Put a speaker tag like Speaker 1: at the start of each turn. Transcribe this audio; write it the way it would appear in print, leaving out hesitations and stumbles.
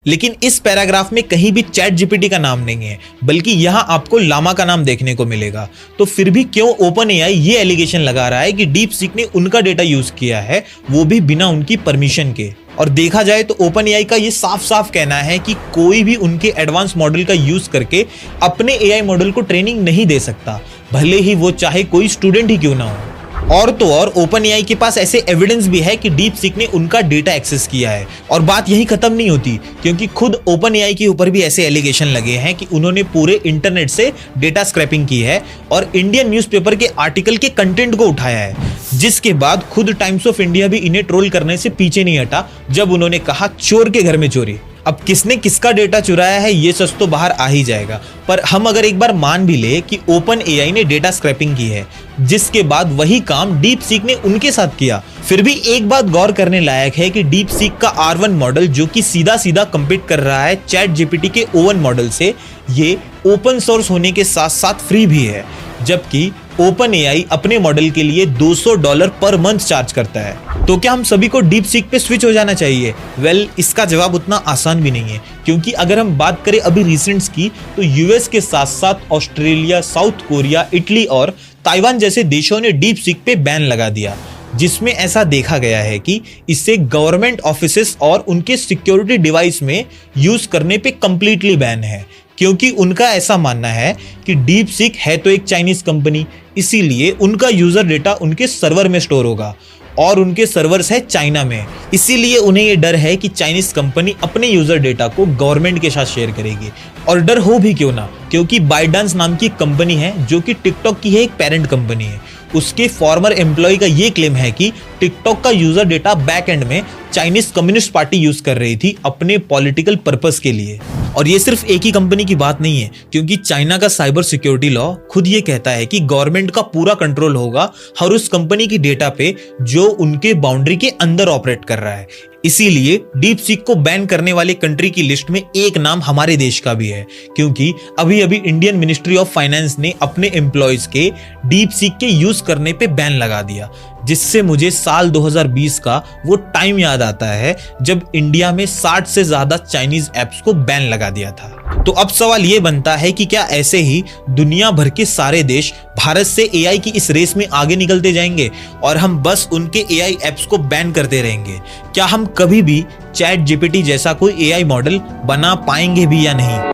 Speaker 1: लेकिन इस पैराग्राफ में कहीं भी चैट जीपीटी का नाम नहीं है, बल्कि यहाँ आपको लामा का नाम देखने को मिलेगा। तो फिर भी क्यों ओपन एआई ये एलिगेशन लगा रहा है कि डीप सीक ने उनका डेटा यूज किया है, वो भी बिना उनकी परमिशन के। और देखा जाए तो ओपन एआई का ये साफ साफ कहना है कि कोई भी उनके एडवांस मॉडल का यूज करके अपने एआई मॉडल को ट्रेनिंग नहीं दे सकता, भले ही वो चाहे कोई स्टूडेंट ही क्यों ना हो। और तो और ओपन एआई के पास ऐसे एविडेंस भी है कि डीप सीक ने उनका डेटा एक्सेस किया है। और बात यही खत्म नहीं होती, क्योंकि खुद ओपन एआई के ऊपर भी ऐसे एलिगेशन लगे हैं कि उन्होंने पूरे इंटरनेट से डेटा स्क्रैपिंग की है और इंडियन न्यूज़पेपर के आर्टिकल के कंटेंट को उठाया है, जिसके बाद खुद टाइम्स ऑफ इंडिया भी इन्हें ट्रोल करने से पीछे नहीं हटा जब उन्होंने कहा चोर के घर में चोरी। अब किसने किसका डेटा चुराया है ये सच तो बाहर आ ही जाएगा, पर हम अगर एक बार मान भी ले कि ओपन एआई ने डेटा स्क्रैपिंग की है, जिसके बाद वही काम डीप सीक ने उनके साथ किया, फिर भी एक बात गौर करने लायक है कि डीप सीक का R1 मॉडल, जो कि सीधा सीधा कम्पीट कर रहा है चैट जीपीटी के O1 मॉडल से, ये ओपन सोर्स होने के साथ साथ फ्री भी है, जबकि ओपन एआई अपने मॉडल के लिए $200 पर मंथ चार्ज करता है। तो क्या हम सभी को डीप सीक पे स्विच हो जाना चाहिए? वेल, इसका जवाब उतना आसान भी नहीं है, क्योंकि अगर हम बात करें अभी रिसेंट्स की, तो यूएस के साथ साथ ऑस्ट्रेलिया, साउथ कोरिया, इटली और ताइवान जैसे देशों ने डीप सीक पे बैन लगा दिया, जिसमें ऐसा देखा गया है कि इससे गवर्नमेंट ऑफिसेस और उनके सिक्योरिटी डिवाइस में यूज करने पे कंप्लीटली बैन है, क्योंकि उनका ऐसा मानना है कि डीप सीक है तो एक चाइनीज कंपनी, इसीलिए उनका यूजर डेटा उनके सर्वर में स्टोर होगा और उनके सर्वर्स है चाइना में, इसीलिए उन्हें ये डर है कि चाइनीज कंपनी अपने यूजर डेटा को गवर्नमेंट के साथ शेयर करेगी। और डर हो भी क्यों ना, क्योंकि बाइडांस नाम की एक कंपनी है जो कि टिकटॉक की है एक पेरेंट कंपनी है। उसके फॉर्मर एम्प्लॉय का ये क्लेम है कि टिकटॉक का यूजर डेटा बैक एंड में चाइनीज कम्युनिस्ट पार्टी यूज कर रही थी अपने पॉलिटिकल पर्पस के लिए। और ये सिर्फ एक ही कंपनी की बात नहीं है, क्योंकि चाइना का साइबर सिक्योरिटी लॉ खुद ये कहता है कि गवर्नमेंट का पूरा कंट्रोल होगा हर उस कंपनी की डेटा पे जो उनके बाउंड्री के अंदर ऑपरेट कर रहा है। इसीलिए डीप सीक को बैन करने वाले कंट्री की लिस्ट में एक नाम हमारे देश का भी है, क्योंकि अभी अभी इंडियन मिनिस्ट्री ऑफ फाइनेंस ने अपने एम्प्लॉयज के डीप सीक के यूज करने पे बैन लगा दिया, जिससे मुझे साल 2020 का वो टाइम याद आता है जब इंडिया में 60 से ज्यादा चाइनीज एप्स को बैन लगा दिया था। तो अब सवाल ये बनता है कि क्या ऐसे ही दुनिया भर के सारे देश भारत से एआई की इस रेस में आगे निकलते जाएंगे और हम बस उनके एआई एप्स को बैन करते रहेंगे? क्या हम कभी भी चैट जीपीटी जैसा कोई एआई मॉडल बना पाएंगे भी या नहीं?